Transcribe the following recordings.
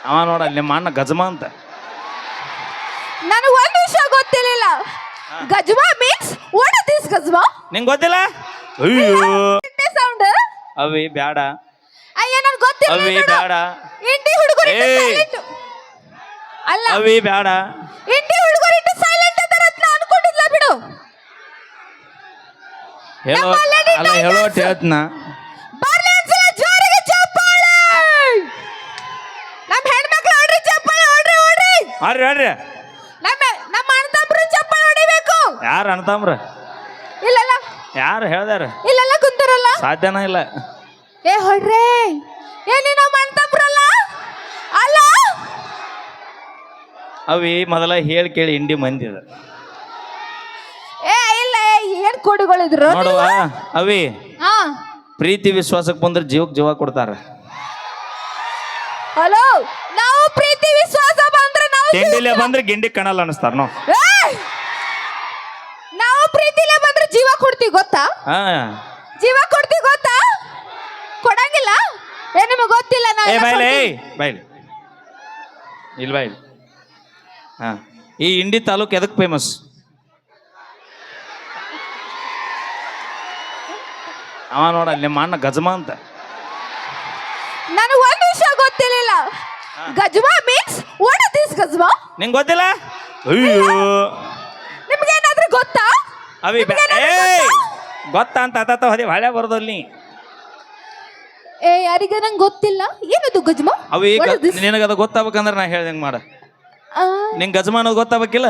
ಅವ ನೋಡ ನಿಮ್ಮ ಅಣ್ಣ ಗಜಮ ಅಂತ. ನನಗೆ ಒಂದು ವಿಷಯ ಗೊತ್ತಿರಲಿಲ್ಲ. ಗಜ್ಮಾ ಮೀನ್ಸ್ ವಾಟ್ ಇಸ್ ದಿಸ್ ಗಜ್ಮಾ? ನಿಂಗೆ ಗೊತ್ತಿಲ್ಲ? ಅಯ್ಯೋ ಸೌಂಡ್ ಅವಿ ಬ್ಯಾಡ, ಅಯ್ಯ ನನಗೆ ಗೊತ್ತಿಲ್ಲ. ಅವಿ ಬ್ಯಾಡ, ಇಂಡಿ ಹುಡುಗರು ಏಯ್. ಸೈಲೆಂಟ್ ಅಲ್ಲ, ಅವಿ ಬ್ಯಾಡ. ಇಂಡಿ ಹುಡುಗರು ಇಟ್ಟು ಸೈಲೆಂಟ್ ಇದ್ದಾರೆ ಅಂತ ಅನ್ಕೊಂಡಿದ್ಲ ಬಿಡು. ಹೇಳೋ ನಮ್ಮ lady ಅಲ್ಲ ಹೇಳೋ tigers. ಹೇಳ್ತನ. ಬರ್ಲಿ ಒಂದ್ಸಲ ಜೋರಿಗೆ ಚಪ್ಪಾಳೆ. ನಮ್ಮ ಹೆಣ್ಮಕ್ಳು ಹೊಡ್ರಿ ಚಪ್ಪಾಳೆ, ಹೊಡ್ರಿ ಹೊಡ್ರಿ. ಆರ್ರಿ ಆಡ್ರಿ. ನಮ್ಮ ಅಣ್ಣತಮ್ಮರು ಚಪ್ಪಾಳೆ ಹೊಡಿಬೇಕು. ಯಾರು ಅಣ್ತಾಮ್ರ? ಇಲ್ಲಲ್ಲ ಯಾರು ಹೇಳ್ದಾರ? ಇಲ್ಲೆಲ್ಲ ಕುಂತಾರಲ್ಲ. ಸಾಧ್ಯನ ಇಲ್ಲ. ಏ ಹೊಡ್ರಿ, ಏ ನೀನು ನಮ್ಮ ಅಣ್ಣತಮ್ಮರಲ್ಲ ಅಲ್ಲ? ಅವಿ ಮೊದಲ ಹೇಳಿ ಕೇಳಿ ಇಂಡಿ ಮಂದಿ ಅದ ಏ ಇಲ್ಲ, ಏನ್ ಕೋಡಿಗಳಿದ್ರು ನೋಡುವ. ಅವಿ ಹಾ. ಪ್ರೀತಿ ವಿಶ್ವಾಸಕ್ಕೆ ಬಂದ್ರೆ ಜೀವಕ್ಕೆ ಜೀವ ಕೊಡ್ತಾರ. ಹಲೋ, ನಾವು ಪ್ರೀತಿ ವಿಶ್ವಾಸ ಬಂದ್ರೆ ನಾವು ತಿಂಡಿಲೆ ಬಂದ್ರೆ ಗಿಂಡಿ ಕಣಲ್ಲ ಅನಿಸ್ತಾರ ನಾವು. ಏಯ್! ನಾವು ಪ್ರೀತಿಲೇ ಬಂದ್ರೆ ಜೀವ ಕೊಡ್ತೀವಿ ಗೊತ್ತಾ? ಹಾ ಜೀವ ಕೊಡ್ತೀವಿ ಗೊತ್ತಾ? ಕೊಡಂಗಿಲ್ಲ. ಏ ನಿಮಗೆ ಗೊತ್ತಿಲ್ಲ. ಏ ಬಾಯ್ಲಿ, ಬಾಯ್ಲಿ ಇಲ್ಲಿ ಬಾಯ್ಲಿ. ಹಾ, ಈ ಇಂಡಿ ತಾಲೂಕು ಎದಕ್ಕೆ ಫೇಮಸ್? ಅವ ನೋಡ ನಿಮ್ಮ ಅಣ್ಣ ಗಜಮ ಅಂತ. ನನಗೆ ಒಂದು ವಿಷಯ ಗೊತ್ತಿರಲಿಲ್ಲ. ಗಜ್ಮಾ ಮೀನ್ಸ್ ವಾಟ್ ಇಸ್ ದಿಸ್ ಗಜ್ಮಾ? ನಿಂಗೆ ಗೊತ್ತಿಲ್ಲ? ಅಯ್ಯೋ ನಿಮ್ಗೆ ಏನಾದ್ರೂ ಗೊತ್ತಾ? ಅವಿ ಏಯ್ ಗೊತ್ತಾ ಅಂತ ಅತ್ತ ಹೊದಿ ಹಳೆ ಬರ್ದಲ್ಲಿ. ಏ ಯಾರಿಗೆ ನಂಗೆ ಗೊತ್ತಿಲ್ಲ. ಏನದು ಗಜ್ಮಾ? ಅವಿ What is this? ನಿನಗದು ಗೊತ್ತಾಗ್ಬೇಕಂದ್ರೆ ನಾ ಹೇಳ್ದಂಗೆ ಮಾಡ. ಆ, ನಿಂಗೆ ಗಜಮ ಅನ್ನೋದು ಗೊತ್ತಾಗ್ಬೇಕಿಲ್ಲ?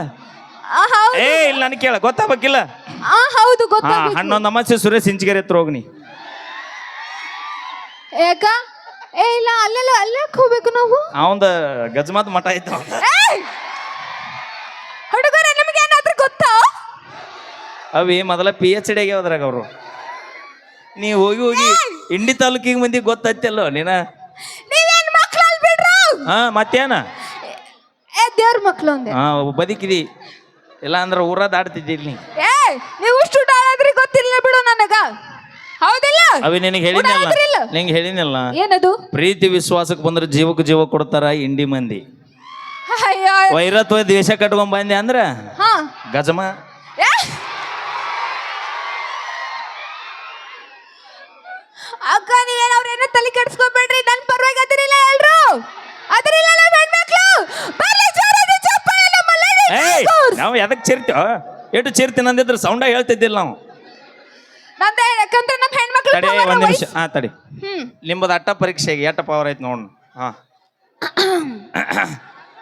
ಹೌದು. ಏ ಇಲ್ಲ ನನಗೆ ಕೇಳ, ಗೊತ್ತಾಗ್ಬೇಕಿಲ್ಲ? ಹೌದು ಹಾ, ಗೊತ್ತಾಗ್ಬೇಕು. ಹನ್ನೊಂದು ಅಮಾಸೆ ಸುರೇಶ್ ಸಿಂಚಗಿರಿ ಹತ್ರ ಹೋಗ್ನಿ. ಯಾಕ? ಏ ಇಲ್ಲ, ಅಲ್ಲೆಲ್ಲ ಅಲ್ಲೇ ಹೋಗ್ಬೇಕು ನಾವು. ಅವಂದ ಗಜಮಾದ ಮಠ ಐತ. ಹುಡುಗರ ನಿಮ್ಗೆ ಏನಾದ್ರೂ ಗೊತ್ತಾ? ಅವಿ ಮೊದಲ PhD ಆಗ್ಯಾವದ್ರಾಗ ಅವರು. ನೀ ಹೋಗಿ ಹೋಗಿ ಇಂಡಿ ತಾಲೂಕಿಗೆ ಮಂದಿ ಗೊತ್ತೈತಲ್ಲೋ ನೀನ. ನೀವೇನ್ ಮಕ್ಳು ಅಲ್ ಬಿಡ್ರು? ಹಾ ಮತ್ತೇನ? ಏ ದೇವ್ರ ಮಕ್ಳು ಅಂದೆ. ಹಾ ಬದುಕಿದಿ, ಇಲ್ಲ ಅಂದ್ರೆ ಊರ ದಾಡ್ತಿದ್ದಿಲ್ ನೀ. ಏ ನೀವು ಇಷ್ಟು ಆದ್ರೆ ಗೊತ್ತಿಲ್ಲ ಬಿಡು ನನಗ. ಹೌದಿಲ್ಲ? ಅವಿ ನಿನಗೆ ಹೇಳಿನಲ್ಲ, ನಿಂಗೆ ಹೇಳಿನಲ್ಲ, ಏನದು? ಪ್ರೀತಿ ವಿಶ್ವಾಸಕ್ಕೆ ಬಂದ್ರೆ ಜೀವಕ್ಕೆ ಜೀವ ಕೊಡ್ತಾರ ಇಂಡಿ ಮಂದಿ. ಅಯ್ಯೋ. ವೈರತ್ವ ದ್ವೇಷ ಕಟ್ಕೊಂಡ್ ಬಂದೆ ಅಂದ್ರ ಹಾ. ಗಜಮ. ಏ? ಅಕ್ಕ ನೀವೇನು ಅವ್ರೇನು ತಲೆ ಕೆಡಿಸ್ಕೊಬೇಡ್ರಿ. ನನ್ನ ಪರವಾಗಿ ಅದಿರಿಲ್ಲ ಎಲ್ರು. ಅದಿರಿಲ್ಲ ನಮ್ಮ ಹೆಣ್ಮಕ್ಳು. ಬರ್ಲಿ ಜೋರಾಗಿ ಚಪ್ಪಾಳೆ ನಮ್ಮ lady ಏಯ್ tigers. ನಾವು ಎದಕ್ಕೆ ಚಿರ್ತೀವ? ಎಷ್ಟು ಚಿರ್ತೀನಿ ಅಂದಿದ್ರೆ ಸೌಂಡ ಹೇಳ್ತಿದ್ದಿಲ್ಲ ನಾವು. ನಂದೇ ಯಾಕಂದ್ರೆ ನಮ್ಮ ಹೆಣ್ಮಕ್ಳು ತಡಿ power ಒಂದ್ ನಿಮಿಷ. voice. ಹಾ ತಡಿ, ನಿಮ್ಮದು ಅಟ್ಟ ಪರೀಕ್ಷೆಗೆ ಎಟ್ಟ ಪವರ್ ಐತಿ ನೋಡ್. ಹಾ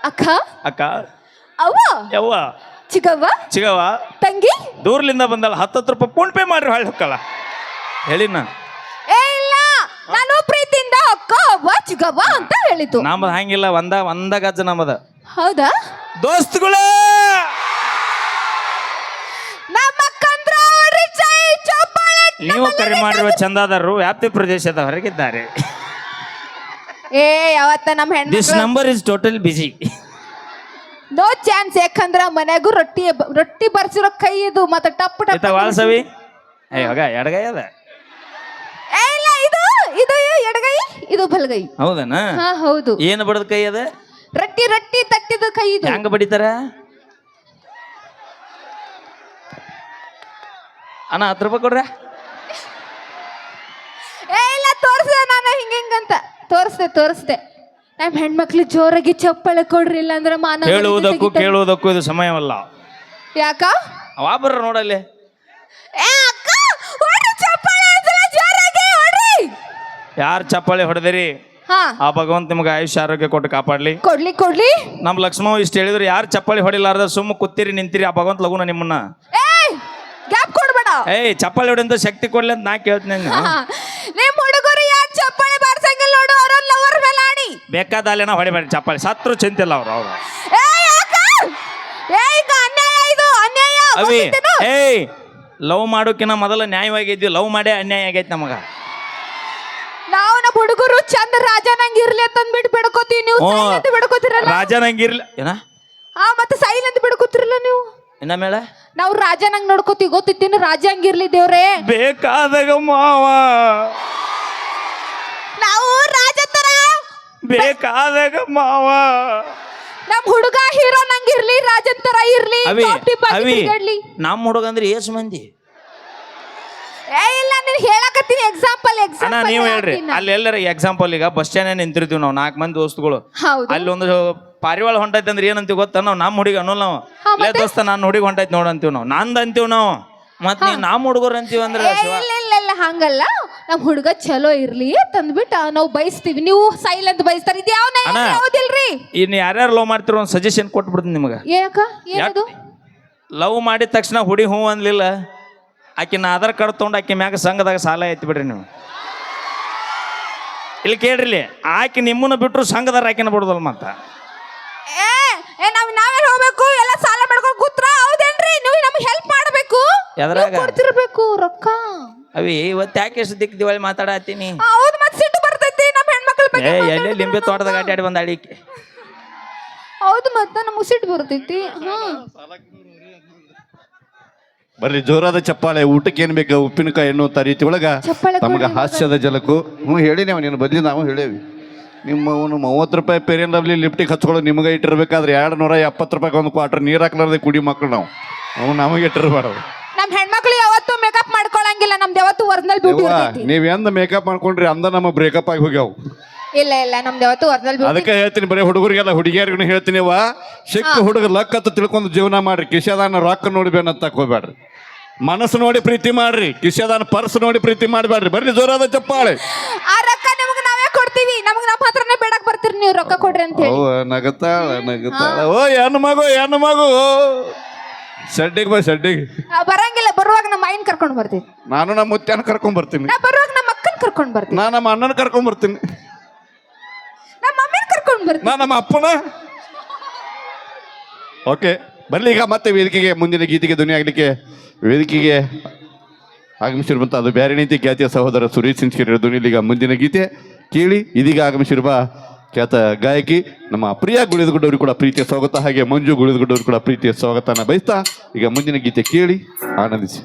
ಅಕ್ಕ, ಅಕ್ಕ, ಅವ್ವ, ಯವ್ವ, ಚಿಕ್ಕವ್ವ, ಚಿಗವ, ತಂಗಿ. ದೂರ್ಲಿಂದ ಬಂದಲ್ಲ 10 ರೂಪಾಯಿ ಫೋನ್ ಪೇ ಮಾಡ್ರಿ ಹೊಳ್ಳಿ ಹೊಕ್ಕಲ್ಲ ಹೇಳಿನ. ಏ ಇಲ್ಲ, ನಾನು ಪ್ರೀತಿಯಿಂದ ಅಕ್ಕ, ಅವ್ವ, ಚಿಕ್ಕವ್ವ ಅಂತ ಹೇಳಿತು. ನಮ್ಮದು ಹಂಗಿಲ್ಲ, ಒಂದ ಗಜ್ಜ ನಮ್ಮದ. ಹೌದಾ? ದೋಸ್ತುಗಳೇ, ನಮ್ಮ ಅಕ್ಕಂದ್ರ ಅವ್ರಿ ಜೈ ಚಪ್ಪಾಳೆ. ನೀವು ಕರೆ ಮಾಡಿರುವ ಚಂದಾದಾರರು ವ್ಯಾಪ್ತಿ ಪ್ರದೇಶದ ಹೊರಗಿದ್ದಾರೆ. ಏ ಯಾವತ್ತ ನಮ್ಮ ದಿಸ್ ಹೆಣ್ಮಕ್ಳು number is total busy. No chance. ಯಾಕಂದ್ರ ಮನ್ಯಾಗೂ ರೊಟ್ಟಿ ಬರ್ಸಿರೋ ಕೈ ಇದು ಮತ್ತೆ ಟಪ್ ಟಪ್. ವಾಳ್ಸವಿ ಏ ಹೋಗ ಎಡಗೈ ಅದ. ಏ ಇಲ್ಲ, ಇದು ಇದು ಎಡಗೈ, ಇದು ಬಲಗೈ. ಹೌದನ? ಹಾ ಹೌದು. ಏನು ಬಡದ ಕೈ ಅದ? ರೊಟ್ಟಿ ತಟ್ಟಿದ ಕೈ ಇದು. ಹೆಂಗ ಬಡಿತಾರ ಅಣ್ಣ? 10 ರೂಪಾಯಿ ಕೊಡ್ರ. ಏ ಇಲ್ಲ, ತೋರಿಸ್ದೆ ನಾನು ಹಿಂಗಂತ ತೋರಿಸ್ದೆ. ನಮ್ಮ ಹೆಣ್ಮಕ್ಳು ಜೋರಾಗಿ ಚಪ್ಪಾಳೆ ಕೊಡ್ರಿ, ಇಲ್ಲ ಅಂದ್ರೆ ಮಾನ ಹೇಳುವುದಕ್ಕೂ ಕೇಳುವುದಕ್ಕೂ ಇದು ಸಮಯವಲ್ಲ. ಯಾಕ? ಅವಾ ಬರ್ರ ನೋಡಲ್ಲಿ. ಏ ಅಕ್ಕ, ಹೊಡ್ರಿ ಚಪ್ಪಾಳೆ ಒಂದ್ಸಲ ಜೋರಾಗಿ ಹೊಡ್ರಿ. ಯಾರು ಚಪ್ಪಾಳಿ ಹೊಡೆದಿರಿ ಹಾ, ಆ ಭಗವಂತ ನಿಮ್ಗೆ ಆಯುಷ್ಯ ಆರೋಗ್ಯ ಕೊಟ್ಟು ಕಾಪಾಡ್ಲಿ. ಕೊಡ್ಲಿ. ನಮ್ಮ ಲಕ್ಷ್ಮವ್ವ ಇಷ್ಟು ಹೇಳಿದ್ರು, ಯಾರು ಚಪ್ಪಾಳಿ ಹೊಡಿಲಾರ್ದ ಸುಮ್ಮ ಕೂತಿರಿ ನಿಂತಿರಿ, ಆ ಭಗವಂತ ಲಗುನ ನಿಮ್ಮನ್ನ ಏಯ್ ಗ್ಯಾಪ್ ಕೊಡ್ಬೇಡ. ಏಯ್ ಚಪ್ಪಾಳಿ ಹೊಡೆಂತ ಶಕ್ತಿ ಕೊಡ್ಲಿ ಅಂತ ನಾ ಕೇಳ್ತೀನಿ. ನಿಮ್ ಹುಡುಗರು ಯಾಕೆ ಚಪ್ಪಾಳೆ ಬಾರ್ಸಂಗಿಲ್ಲ ನೋಡು, ಅವ್ರ ಲವರ್ ಮೇಲೆ ಆಡಿ. ಬೇಕಾದ ಅಲ್ಲೇನ ಹೊಡಿಬೇಡಿ ಚಪ್ಪಾಳಿ, ಸತ್ರು ಚಿಂತಿಲ್ಲ ಅವ್ರು. ಏಯ್ ಯಾಕ? ಏಯ್ ಈಗ ಅನ್ಯಾಯ, ಇದು ಅನ್ಯಾಯ. ಅವಿ ಗೊತ್ತಿತ್ತೇನು? ಏಯ್ ಲವ್ ಮಾಡೋಕಿನ ಮೊದಲ ನ್ಯಾಯವಾಗಿದ್ವಿ, ಲವ್ ಮಾಡೇ ಅನ್ಯಾಯ ಆಗೈತಿ ನಮಗ. ನಾವು ನಮ್ಮ ಹುಡುಗರು ಚಂದ ರಾಜನಂಗ್ ಇರ್ಲಿ ಅಂತ ಅಂದ್ಬಿಟ್ಟು ಬಿಡ್ಕೋತೀವಿ. ನೀವು ಸೈಲೆಂಟ್ ಬಿಡ್ಕೋತಿರಲ್ಲ. ರಾಜನಂಗಿರ್ಲಿ ಏನ? ಮತ್ತೆ ಸೈಲೆಂಟ್ ಬಿಡ್ಕೋತಿರಲ್ಲ ನೀವು. ಇನ್ನ ಮೇಲೆ ನಾವು ರಾಜನಂಗ್ ನೋಡ್ಕೋತೀವಿ. ಗೊತ್ತಿತ್ತೇನು? ರಾಜ ಹಂಗಿರ್ಲಿ ದೇವ್ರೆ. ಬೇಕಾದಾಗ ಮಾವ, ನಾವು ರಾಜ ತರ ಬೇಕಾದಾಗ ಮಾವ ನಮ್ ಹುಡುಗ ಹೀರೋ ನಂಗಿರ್ಲಿ ರಾಜನ್ ತರ ಇರ್ಲಿ ಅವಿ top tip ಆಗಿ ಅವಿ ತಿರ್ಗಾಡ್ಲಿ. ನಮ್ಮ ಹುಡುಗ ಅಂದ್ರೆ ಏಸು ಮಂದಿ ಏ ಇಲ್ಲ ನೀನ್ ಹೇಳಕತ್ತೀನಿ ಎಕ್ಸಾಂಪಲ್ ಅಣ್ಣ ನೀವು ಹೇಳ್ರಿ ಅಲ್ಲಿ ಎಲ್ಲರ ಎಕ್ಸಾಂಪಲ್ ಈಗ ಬಸ್ ಸ್ಟ್ಯಾಂಡ್ ನಿಂತಿರ್ತೀವಿ ನಾವು 4 ಮಂದಿ ದೋಸ್ತುಗಳು ಹೌದು ಅಲ್ಲಿ ಒಂದು ಪಾರಿವಾಳ ಹೊಂಟೈತೆ ಅಂದ್ರೆ ಏನಂತೀವಿ ಗೊತ್ತಾ ನಾವು ನಮ್ಮ ಹುಡುಗ ಅನ್ನೋಲ್ಲ ನಾವು ಹಾ, ಲೇ ದೋಸ್ತ ನಾನು ಹುಡುಗ ಹೊಂಟೈತೆ ನೋಡು ಅಂತೀವಿ ನಾವು ನಂದು ಅಂತೀವಿ ನಾವು ಮತ್ ನೀವು ನಮ್ಮ ಹುಡುಗರು ಅಂತೀವಿ ಅಂದ್ರೆ ಏ, ಇಲ್ಲ ಇಲ್ಲ ಇಲ್ಲ ಹಂಗಲ್ಲ ನಮ್ ಹುಡುಗ ಚಲೋ ಇರ್ಲಿ ತಂದ್ಬಿಟ್ಟ ನಾವು ಬಯಸ್ತೀವಿ ನೀವು ಸೈಲೆಂಟ್ ಬಯಸ್ತಾರ ಇದು ಯಾವ ಅಣ್ಣ. ಯಾವ್ದಿಲ್ರಿ ಇನ್ನು ಯಾರ್ಯಾರು ಲವ್ ಮಾಡ್ತಿರೋ ಒಂದು ಸಜೆಷನ್ ಕೊಟ್ಬಿಡ್ತೀನಿ ನಿಮಗೆ ಯಾಕ ಏನದು ಲವ್ ಮಾಡಿದ ತಕ್ಷಣ ಹುಡಿ ಹೂ ಅನ್ಲಿಲ್ಲ ಆಕಿನ ಆಧಾರ್ ಕಾರ್ಡ್ ತೊಗೊಂಡು ಆಕಿ ಮ್ಯಾಗ ಸಂಘದಾಗ ಸಾಲ ಎತ್ತಿ ಬಿಡ್ರಿ ನೀವು ಇಲ್ಲಿ ಕೇಳ್ರಿ ಆಕಿ ನಿಮ್ಮನ್ನ ಬಿಟ್ರು ಸಂಘದಾರ ಆಕಿನ ಬಿಡುದಲ್ಲ ಮತ್ತ ಏ ಏ ನಾವೇ ಹೋಗ್ಬೇಕು ಎಲ್ಲ ಸಾಲ ಮಾಡ್ಕೊಂಡು ಕೂತ್ರ ಹೌದೇನ್ರಿ ನೀವು ನಮ್ಗೆ ಹೆಲ್ಪ್ ಮಾಡಬೇಕು ಎದ್ರಾಗ? ಕೊಡ್ತಿರ್ಬೇಕು ರೊಕ್ಕ ಅವಿ ಇವತ್ತು ಯಾಕೆ ಎಷ್ಟು ದಿಕ್ಕ ದಿವಾಳಿ ಮಾತಾಡತ್ತೀನಿ ಹೌದು ಮತ್ತೆ ಸಿಟ್ಟು ಬರ್ತೈತಿ ನಮ್ಮ ಹೆಣ್ಮಕ್ಳ ಬಗ್ಗೆ ಎಲ್ಲೇ ಲಿಂಬೆ ತೋಟದಾಗ ಅಡ್ಡಾಡಿ ಬಂದ ಅಡಿಕೆ ಹೌದು ಮತ್ತೆ ನಮ್ಗೆ ಸಿಟ್ಟು ಬರ್ತೈತಿ ಬರ್ರಿ ಜೋರಾದ ಚಪ್ಪಾಳೆ ಊಟಕ್ಕೆ ಏನ್ ಬೇಕು ಉಪ್ಪಿನಕಾಯಿ ಎಣ್ಣು ರೀತಿ ಒಳಗ ಚಪ್ಪಾಳೆ ತಮಗೆ ಕೊಡಿ ಹಾಸ್ಯದ ಜಲಕು ಹೇಳಿ ನೀವು ನೀನು ಬದ್ಲಿ ನಾವು ಹೇಳೇವಿ ನಿಮ್ಮ ಅವನು 30 ರೂಪಾಯಿ ಪೇರಿಯನ್ ಲವ್ಲಿ ಲಿಫ್ಟಿಗೆ ಹಚ್ಕೊಳ್ಳೋ ನಿಮಗೆ ಇಟ್ಟಿರ್ಬೇಕಾದ್ರೆ 270 ರೂಪಾಯಿ ಒಂದು ಕ್ವಾರ್ಟರ್ ನೀರು ಹಾಕ್ಲಾರ್ದೆ ಕುಡಿ ಮಕ್ಕಳು ನಾವು ಅವು ನಮಗೆ ಇಟ್ಟಿರ್ಬಾರ್ದು ನಮ್ಮ ಹೆಣ್ಮಕ್ಳು ಯಾವತ್ತೂ ಮೇಕಪ್ ಮಾಡ್ಕೊಳಂಗಿಲ್ಲ ನಮ್ದು ಯಾವತ್ತೂ ಒರಿಜಿನಲ್ ಬ್ಯೂಟಿ ಇರ್ತೈತಿ ನೀವ್ ಎಂದ ಮೇಕಪ್ ಮಾಡ್ಕೊಂಡ್ರಿ ಅಂದ ನಮ್ಮ ಬ್ರೇಕಪ್ ಆಗಿ ಹೋಗ್ಯಾವ ಇಲ್ಲ ಇಲ್ಲ ನಮ್ದು ಯಾವತ್ತೂ ಒರಿಜಿನಲ್ ಬ್ಯೂಟಿ ಅದಕ್ಕೆ ಹೇಳ್ತೀನಿ ಬರೀ ಹುಡುಗರಿಗೆಲ್ಲ ಹುಡುಗಿಯರಿಗೂ ಹೇಳ್ತೀನಿ ಸಿಕ್ಕ ಹುಡುಗ ಲಕ್ ಅಂತ ತಿಳ್ಕೊಂಡು ಜೀವನ ಮಾಡ್ರಿ ಕಿಶದಾನ ರೊಕ್ಕ ನೋಡಿ ಬೇನಂತ ಹೋಗ್ಬೇಡ್ರಿ ಮನಸ್ಸು ನೋಡಿ ಪ್ರೀತಿ ಮಾಡ್ರಿ ಕಿಶದಾನ ಪರ್ಸ್ ನೋಡಿ ಪ್ರೀತಿ ಮಾಡ್ಬೇಡ್ರಿ ಬರ್ರಿ ಜೋರಾದ ಚಪ್ಪಾಳೆ ಆ ರೊಕ್ಕ ನಮಗೆ ನಾವೇ ಕೊಡ್ತೀವಿ ನಮಗೆ ನಮ್ಮ ಹತ್ರನೇ ಬೇಡಕ್ ಬರ್ತೀರಿ ನೀವು ರೊಕ್ಕ ಕೊಡ್ರಿ ಅಂತ ಹೇಳಿ ಓ ನಗತಾಳ ಓ ಹೆಣ್ಣು ಮಗು ಶೆಡ್ಡಿಗೆ ಬಾ ಶೆಡ್ಡಿಗೆ ಬರಂಗಿಲ್ಲ ಬರುವಾಗ ನಮ್ಮ ಆಯಿನ ಕರ್ಕೊಂಡು ಬರ್ತೀವಿ ನಾನು ನಮ್ಮ ಮುತ್ಯಾನ ಕರ್ಕೊಂಡ್ ಬರ್ತೀನಿ ನಾ ಬರುವಾಗ ನಮ್ಮ ಅಕ್ಕನ ಕರ್ಕೊಂಡು ಬರ್ತೀವಿ ನಾನು ನಮ್ಮ ಅಣ್ಣನ ಕರ್ಕೊಂಡ್ ಬರ್ತೀನಿ ನಮ್ಮ ಮಮ್ಮಿನ ಕರ್ಕೊಂಡು ಬರ್ತೀವಿ ನಾನು ನಮ್ಮ ಅಪ್ಪನ ಓಕೆ ಬರ್ಲಿ ಈಗ ಮತ್ತೆ ವೇದಿಕೆಗೆ ಮುಂದಿನ ಗೀತೆಗೆ ಧ್ವನಿ ಆಗ್ಲಿಕ್ಕೆ ವೇದಿಕೆಗೆ ಆಗಮಿಸಿರುವಂತ ಅದು ಬ್ಯಾರೆ ನೀತಿ ಖ್ಯಾತಿಯ ಸಹೋದರ ಸುರೇಶ್ ಸಿಂಗ್ಶಿರ ಧ್ವನಿಲಿ ಈಗ ಮುಂದಿನ ಗೀತೆ ಕೇಳಿ ಇದೀಗ ಆಗಮಿಸಿರುವ ಖ್ಯಾತ ಗಾಯಕಿ ನಮ್ಮ ಪ್ರಿಯಾ ಗುಳಿದಗುಡ್ಡವ್ರಿಗೆ ಕೂಡ ಪ್ರೀತಿಯ ಸ್ವಾಗತ ಹಾಗೆ ಮಂಜು ಗುಳಿದಗುಡ್ಡವ್ರಿಗೆ ಕೂಡ ಪ್ರೀತಿಯ ಸ್ವಾಗತನ ಬಯಸ್ತಾ ಈಗ ಮುಂದಿನ ಗೀತೆ ಕೇಳಿ ಆನಂದಿಸಿ